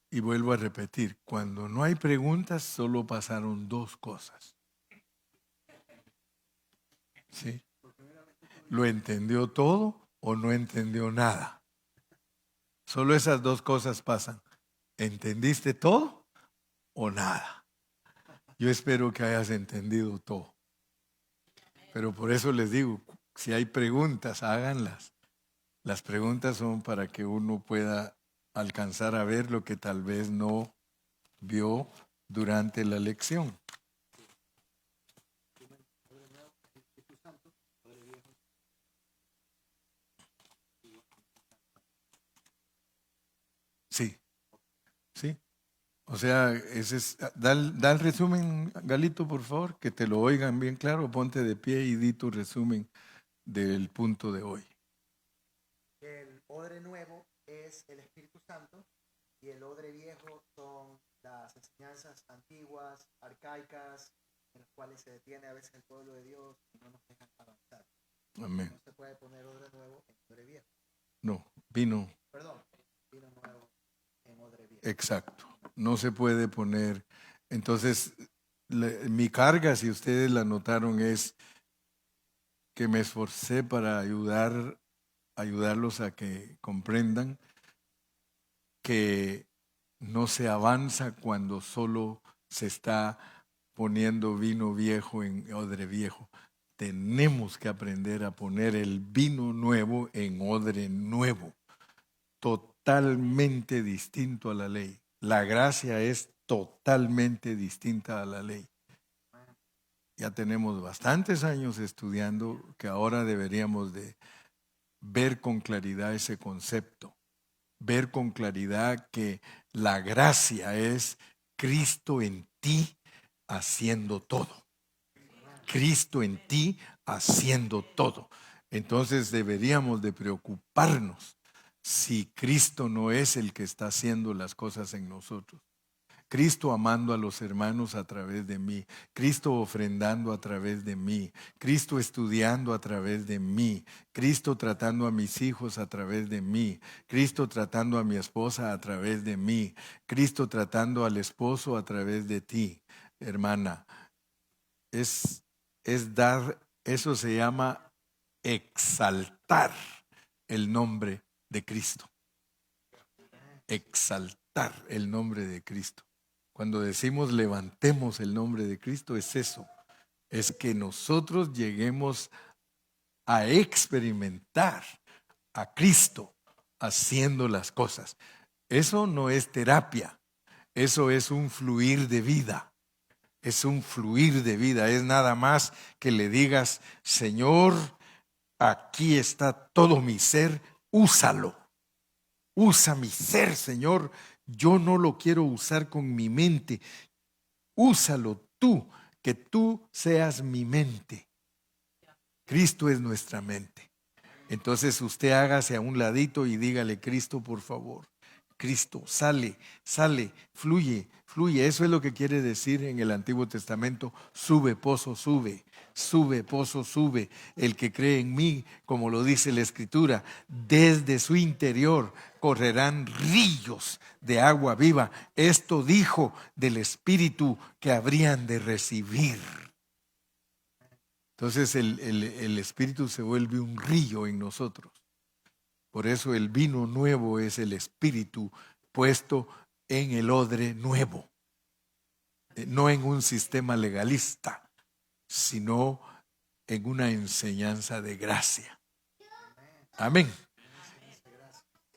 Y vuelvo a repetir, cuando no hay preguntas, solo pasaron dos cosas. ¿Sí? ¿Lo entendió todo o no entendió nada? Solo esas dos cosas pasan. ¿Entendiste todo o nada? Yo espero que hayas entendido todo. Pero por eso les digo, si hay preguntas, háganlas. Las preguntas son para que uno pueda alcanzar a ver lo que tal vez no vio durante la lección. Sí, sí. O sea, da el resumen, Galito, por favor, que te lo oigan bien claro. Ponte de pie y di tu resumen del punto de hoy. El odre nuevo es el Espíritu Santo y el odre viejo son las enseñanzas antiguas, arcaicas, en las cuales se detiene a veces el pueblo de Dios y no nos dejan avanzar. Amén. No se puede poner odre nuevo en odre viejo. No, vino. Perdón, vino nuevo en odre viejo. Exacto. No se puede poner. Entonces, mi carga, si ustedes la notaron, es que me esforcé para ayudarlos a que comprendan que no se avanza cuando solo se está poniendo vino viejo en odre viejo. Tenemos que aprender a poner el vino nuevo en odre nuevo, totalmente distinto a la ley. La gracia es totalmente distinta a la ley. Ya tenemos bastantes años estudiando que ahora deberíamos de ver con claridad ese concepto, ver con claridad que la gracia es Cristo en ti haciendo todo. Cristo en ti haciendo todo. Entonces deberíamos de preocuparnos si Cristo no es el que está haciendo las cosas en nosotros. Cristo amando a los hermanos a través de mí, Cristo ofrendando a través de mí, Cristo estudiando a través de mí, Cristo tratando a mis hijos a través de mí, Cristo tratando a mi esposa a través de mí, Cristo tratando al esposo a través de ti, hermana. Es dar, eso se llama exaltar el nombre de Cristo. Exaltar levantar el nombre de Cristo. Cuando decimos levantemos el nombre de Cristo, es eso. Es que nosotros lleguemos a experimentar a Cristo haciendo las cosas. Eso no es terapia, eso es un fluir de vida. Es un fluir de vida, es nada más que le digas, Señor, aquí está todo mi ser, úsalo. Usa mi ser, Señor. Yo no lo quiero usar con mi mente. Úsalo tú, que tú seas mi mente. Cristo es nuestra mente. Entonces usted hágase a un ladito y dígale, Cristo, por favor. Cristo, sale, fluye. Eso es lo que quiere decir en el Antiguo Testamento, sube, pozo, sube. Sube, pozo, sube. El que cree en mí, como lo dice la Escritura, desde su interior correrán ríos de agua viva. Esto dijo del Espíritu que habrían de recibir. Entonces el Espíritu se vuelve un río en nosotros. Por eso el vino nuevo es el Espíritu puesto en el odre nuevo. No en un sistema legalista, sino en una enseñanza de gracia. Amén.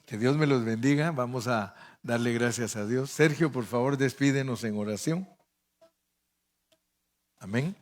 Que Dios me los bendiga. Vamos a darle gracias a Dios. Sergio, por favor, despídenos en oración. Amén.